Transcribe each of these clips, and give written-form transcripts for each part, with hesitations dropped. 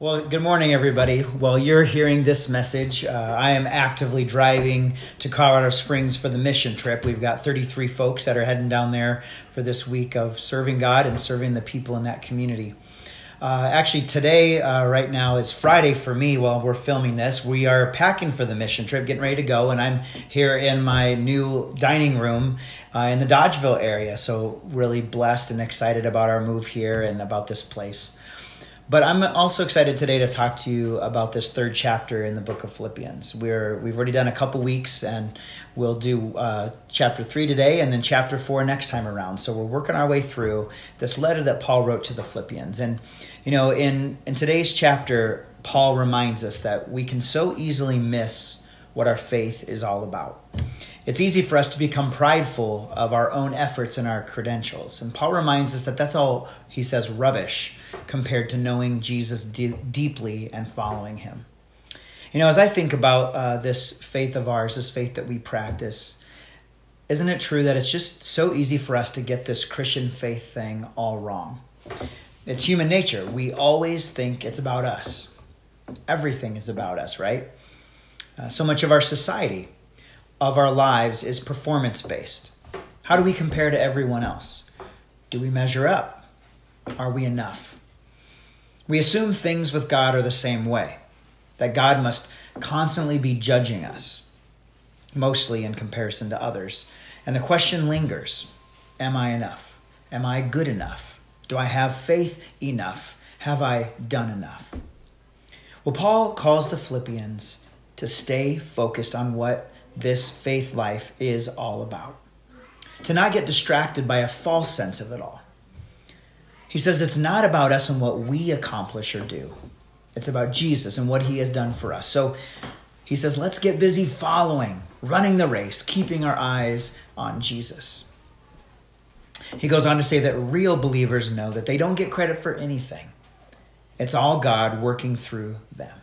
Well, good morning, everybody. While you're hearing this message, I am actively driving to Colorado Springs for the mission trip. We've got 33 folks that are heading down there for this week of serving God and serving the people in that community. Actually, today, right now, is Friday for me while we're filming this. We are packing for the mission trip, getting ready to go, and I'm here in my new dining room in the Dodgeville area. So really blessed and excited about our move here and about this place. But I'm also excited today to talk to you about this third chapter in the book of Phillippians. We've already done a couple weeks, and we'll do chapter 3 today and then chapter 4 next time around. So we're working our way through this letter that Paul wrote to the Philippians. And, you know, in today's chapter, Paul reminds us that we can so easily miss what our faith is all about. It's easy for us to become prideful of our own efforts and our credentials. And Paul reminds us that that's all, he says, rubbish compared to knowing Jesus deeply and following him. You know, as I think about this faith of ours, this faith that we practice, isn't it true that it's just so easy for us to get this Christian faith thing all wrong? It's human nature. We always think it's about us. Everything is about us, right? So much of our society, of our lives, is performance-based. How do we compare to everyone else? Do we measure up? Are we enough? We assume things with God are the same way, that God must constantly be judging us, mostly in comparison to others. And the question lingers, am I enough? Am I good enough? Do I have faith enough? Have I done enough? Well, Paul calls the Philippians to stay focused on what this faith life is all about, to not get distracted by a false sense of it all. He says it's not about us and what we accomplish or do. It's about Jesus and what he has done for us. So he says, let's get busy following, running the race, keeping our eyes on Jesus. He goes on to say that real believers know that they don't get credit for anything. It's all God working through them.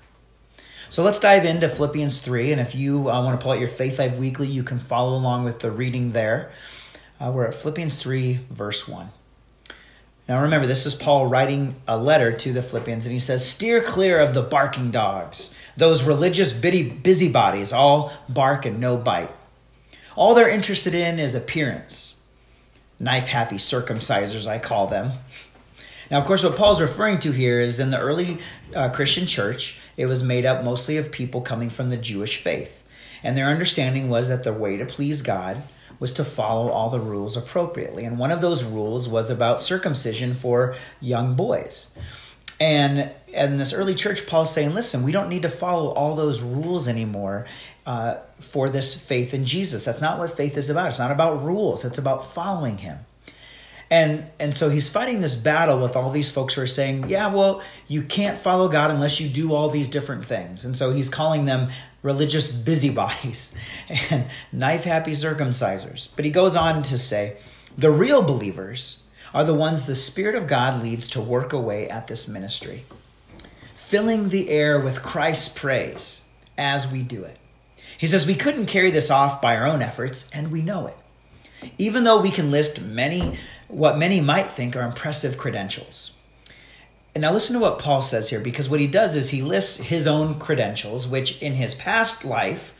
So let's dive into Philippians 3. And if you want to pull out your Faith Life Weekly, you can follow along with the reading there. We're at Philippians 3, verse 1. Now remember, this is Paul writing a letter to the Philippians, and he says, steer clear of the barking dogs, those religious busybodies, all bark and no bite. All they're interested in is appearance. Knife-happy circumcisers, I call them. Now, of course, what Paul's referring to here is in the early Christian church, it was made up mostly of people coming from the Jewish faith. And their understanding was that the way to please God was to follow all the rules appropriately. And one of those rules was about circumcision for young boys. And in this early church, Paul's saying, listen, we don't need to follow all those rules anymore for this faith in Jesus. That's not what faith is about. It's not about rules. It's about following him. And so he's fighting this battle with all these folks who are saying, yeah, well, you can't follow God unless you do all these different things. And so he's calling them religious busybodies and knife-happy circumcisers. But he goes on to say, the real believers are the ones the Spirit of God leads to work away at this ministry, filling the air with Christ's praise as we do it. He says we couldn't carry this off by our own efforts, and we know it. Even though we can list what many might think are impressive credentials. And now listen to what Paul says here, because what he does is he lists his own credentials, which in his past life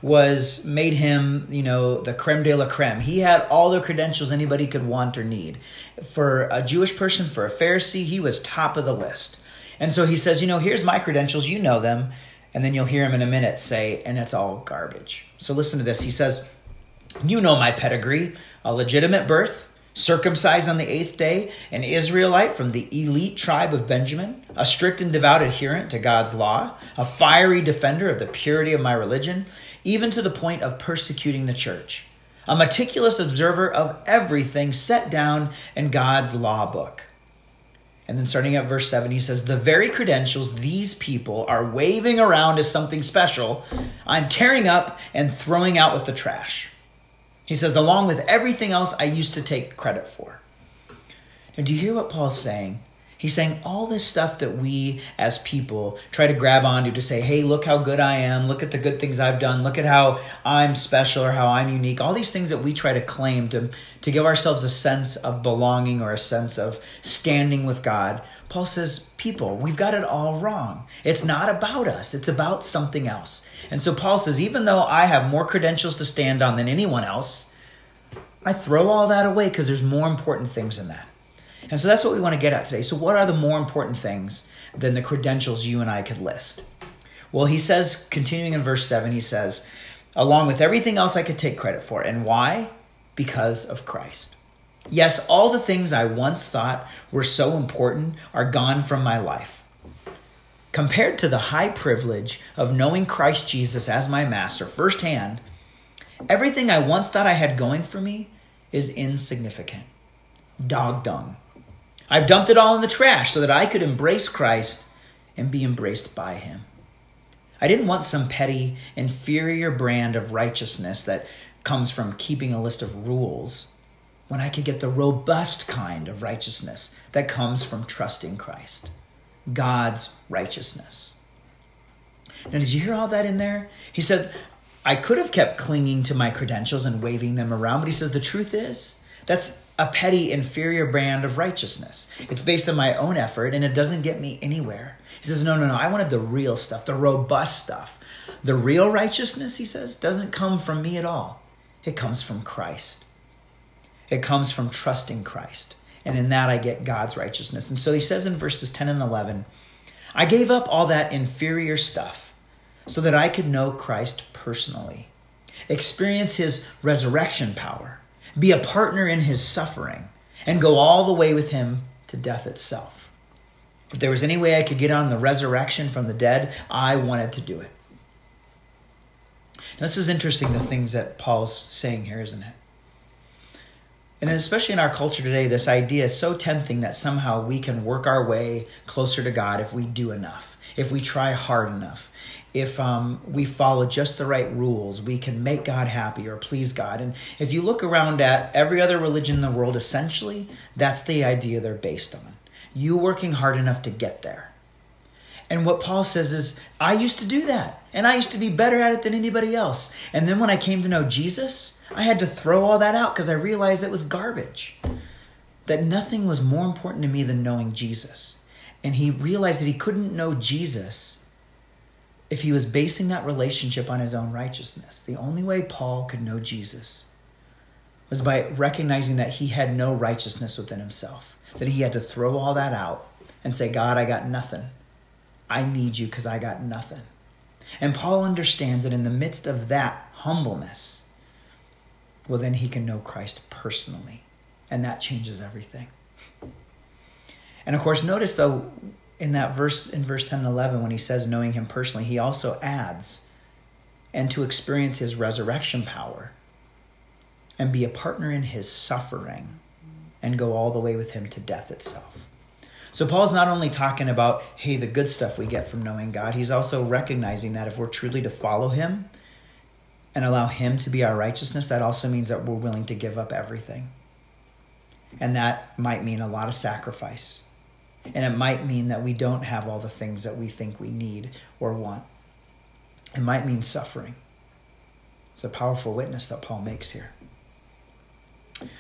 made him, the creme de la creme. He had all the credentials anybody could want or need. For a Jewish person, for a Pharisee, he was top of the list. And so he says, here's my credentials, you know them. And then you'll hear him in a minute say, and it's all garbage. So listen to this. He says, you know my pedigree, a legitimate birth, circumcised on the 8th day, an Israelite from the elite tribe of Benjamin, a strict and devout adherent to God's law, a fiery defender of the purity of my religion, even to the point of persecuting the church, a meticulous observer of everything set down in God's law book. And then starting at verse 7, he says, the very credentials these people are waving around as something special, I'm tearing up and throwing out with the trash. He says, along with everything else I used to take credit for. And do you hear what Paul's saying? He's saying all this stuff that we as people try to grab onto to say, hey, look how good I am. Look at the good things I've done. Look at how I'm special or how I'm unique. All these things that we try to claim to give ourselves a sense of belonging or a sense of standing with God. Paul says, people, we've got it all wrong. It's not about us. It's about something else. And so Paul says, even though I have more credentials to stand on than anyone else, I throw all that away because there's more important things than that. And so that's what we want to get at today. So what are the more important things than the credentials you and I could list? Well, he says, continuing in verse 7, he says, along with everything else I could take credit for. And why? Because of Christ. Yes, all the things I once thought were so important are gone from my life. Compared to the high privilege of knowing Christ Jesus as my master firsthand, everything I once thought I had going for me is insignificant. Dog dung. I've dumped it all in the trash so that I could embrace Christ and be embraced by him. I didn't want some petty, inferior brand of righteousness that comes from keeping a list of rules when I could get the robust kind of righteousness that comes from trusting Christ. God's righteousness. Now, did you hear all that in there? He said, I could have kept clinging to my credentials and waving them around, but he says the truth is, that's a petty, inferior brand of righteousness. It's based on my own effort, and it doesn't get me anywhere. He says, no, I wanted the real stuff, the robust stuff. The real righteousness, he says, doesn't come from me at all. It comes from Christ. It comes from trusting Christ. And in that, I get God's righteousness. And so he says in verses 10 and 11, I gave up all that inferior stuff so that I could know Christ personally, experience his resurrection power, be a partner in his suffering, and go all the way with him to death itself. If there was any way I could get on the resurrection from the dead, I wanted to do it. Now, this is interesting, the things that Paul's saying here, isn't it? And especially in our culture today, this idea is so tempting that somehow we can work our way closer to God if we do enough, if we try hard enough. If we follow just the right rules, we can make God happy or please God. And if you look around at every other religion in the world, essentially, that's the idea they're based on. You working hard enough to get there. And what Paul says is, I used to do that. And I used to be better at it than anybody else. And then when I came to know Jesus, I had to throw all that out because I realized it was garbage. That nothing was more important to me than knowing Jesus. And he realized that he couldn't know Jesus if he was basing that relationship on his own righteousness. The only way Paul could know Jesus was by recognizing that he had no righteousness within himself, that he had to throw all that out and say, God, I got nothing. I need you because I got nothing. And Paul understands that in the midst of that humbleness, well, then he can know Christ personally. And that changes everything. And of course, notice though, in that verse, in verse 10 and 11, when he says knowing him personally, he also adds, and to experience his resurrection power and be a partner in his suffering and go all the way with him to death itself. So Paul's not only talking about, hey, the good stuff we get from knowing God, he's also recognizing that if we're truly to follow him and allow him to be our righteousness, that also means that we're willing to give up everything. And that might mean a lot of sacrifice. And it might mean that we don't have all the things that we think we need or want. It might mean suffering. It's a powerful witness that Paul makes here.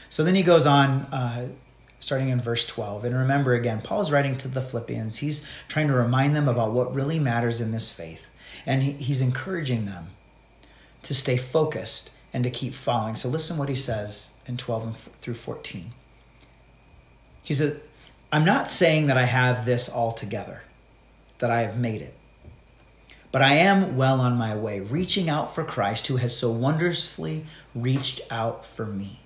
So then he goes on, starting in verse 12. And remember again, Paul's writing to the Philippians. He's trying to remind them about what really matters in this faith. And he's encouraging them to stay focused and to keep following. So listen what he says in 12 through 14. He said, I'm not saying that I have this all together, that I have made it. But I am well on my way, reaching out for Christ, who has so wondrously reached out for me.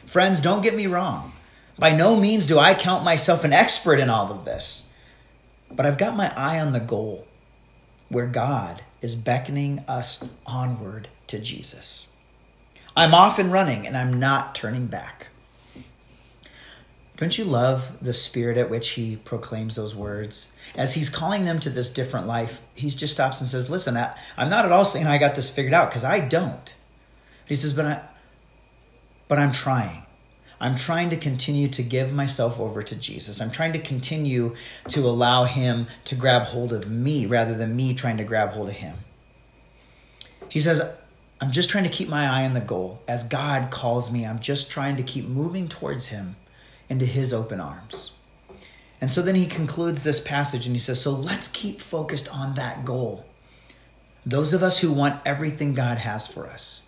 Friends, don't get me wrong. By no means do I count myself an expert in all of this. But I've got my eye on the goal, where God is beckoning us onward to Jesus. I'm off and running, and I'm not turning back. Don't you love the spirit at which he proclaims those words? As he's calling them to this different life, he just stops and says, listen, I'm not at all saying I got this figured out, because I don't. He says, but I'm trying. I'm trying to continue to give myself over to Jesus. I'm trying to continue to allow him to grab hold of me rather than me trying to grab hold of him. He says, I'm just trying to keep my eye on the goal. As God calls me, I'm just trying to keep moving towards him into his open arms. And so then he concludes this passage and he says, so let's keep focused on that goal. Those of us who want everything God has for us.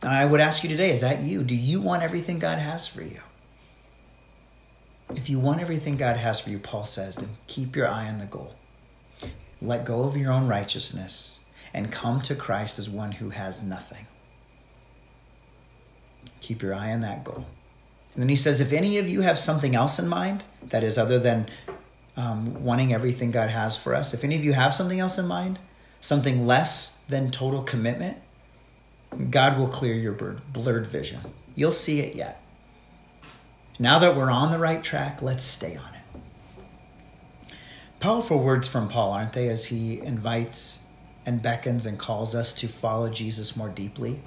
And I would ask you today, is that you? Do you want everything God has for you? If you want everything God has for you, Paul says, then keep your eye on the goal. Let go of your own righteousness and come to Christ as one who has nothing. Keep your eye on that goal. And then he says, if any of you have something else in mind, that is other than wanting everything God has for us, if any of you have something else in mind, something less than total commitment, God will clear your blurred vision. You'll see it yet. Now that we're on the right track, let's stay on it. Powerful words from Paul, aren't they, as he invites and beckons and calls us to follow Jesus more deeply.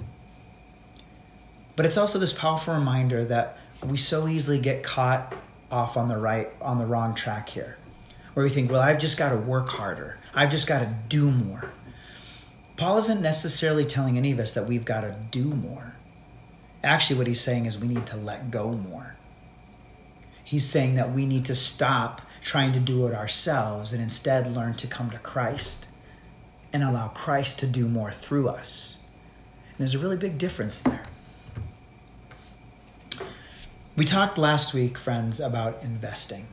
But it's also this powerful reminder that we so easily get caught off on the wrong track here, where we think, well, I've just got to work harder. I've just got to do more. Paul isn't necessarily telling any of us that we've got to do more. Actually, what he's saying is we need to let go more. He's saying that we need to stop trying to do it ourselves and instead learn to come to Christ and allow Christ to do more through us. And there's a really big difference there. We talked last week, friends, about investing.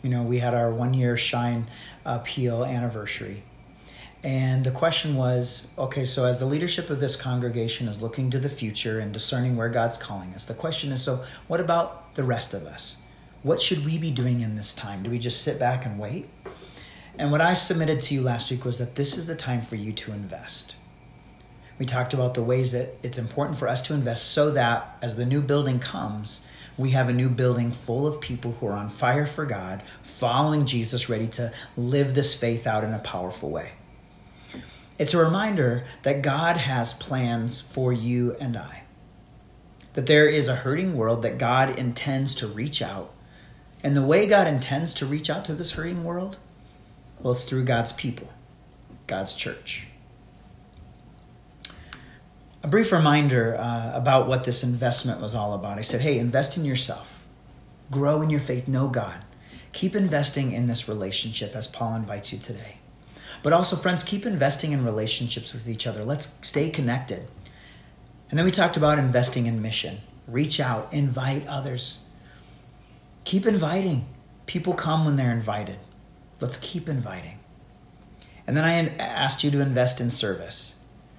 You know, we had our 1-year Shine Appeal anniversary. And the question was, okay, so as the leadership of this congregation is looking to the future and discerning where God's calling us, the question is, so what about the rest of us? What should we be doing in this time? Do we just sit back and wait? And what I submitted to you last week was that this is the time for you to invest. We talked about the ways that it's important for us to invest so that as the new building comes, we have a new building full of people who are on fire for God, following Jesus, ready to live this faith out in a powerful way. It's a reminder that God has plans for you and I. That there is a hurting world that God intends to reach out. And the way God intends to reach out to this hurting world, well, it's through God's people, God's church. A brief reminder about what this investment was all about. I said, hey, invest in yourself. Grow in your faith. Know God. Keep investing in this relationship as Paul invites you today. But also, friends, keep investing in relationships with each other. Let's stay connected. And then we talked about investing in mission. Reach out. Invite others. Keep inviting. People come when they're invited. Let's keep inviting. And then I asked you to invest in service.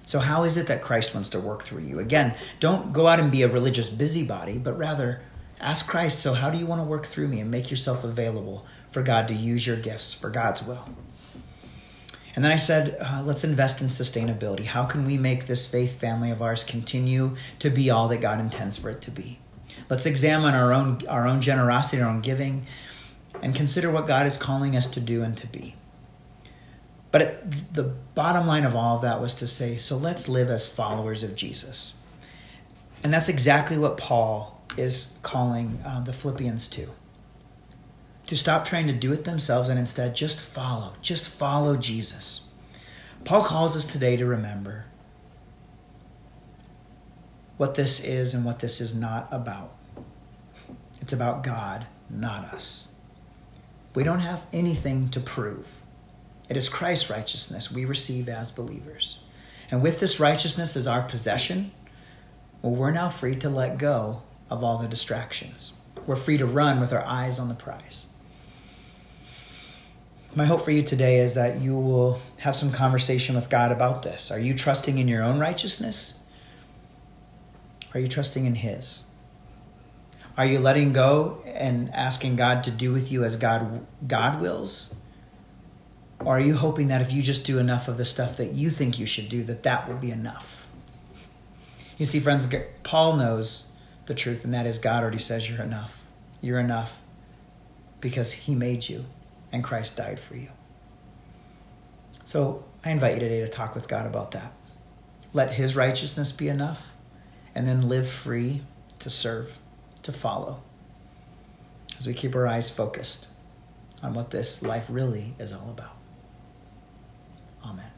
So how is it that Christ wants to work through you? Again, don't go out and be a religious busybody, but rather ask Christ, so how do you want to work through me, and make yourself available for God to use your gifts for God's will. And then I said, let's invest in sustainability. How can we make this faith family of ours continue to be all that God intends for it to be? Let's examine our own generosity, our own giving, and consider what God is calling us to do and to be. But the bottom line of all of that was to say, so let's live as followers of Jesus. And that's exactly what Paul is calling the Philippians to stop trying to do it themselves and instead just follow Jesus. Paul calls us today to remember what this is and what this is not about. It's about God, not us. We don't have anything to prove. It is Christ's righteousness we receive as believers. And with this righteousness as our possession, well, we're now free to let go of all the distractions. We're free to run with our eyes on the prize. My hope for you today is that you will have some conversation with God about this. Are you trusting in your own righteousness? Are you trusting in His? Are you letting go and asking God to do with you as God wills? Or are you hoping that if you just do enough of the stuff that you think you should do, that will be enough? You see, friends, Paul knows the truth, and that is God already says you're enough. You're enough because He made you and Christ died for you. So I invite you today to talk with God about that. Let His righteousness be enough, and then live free to serve to follow as we keep our eyes focused on what this life really is all about. Amen.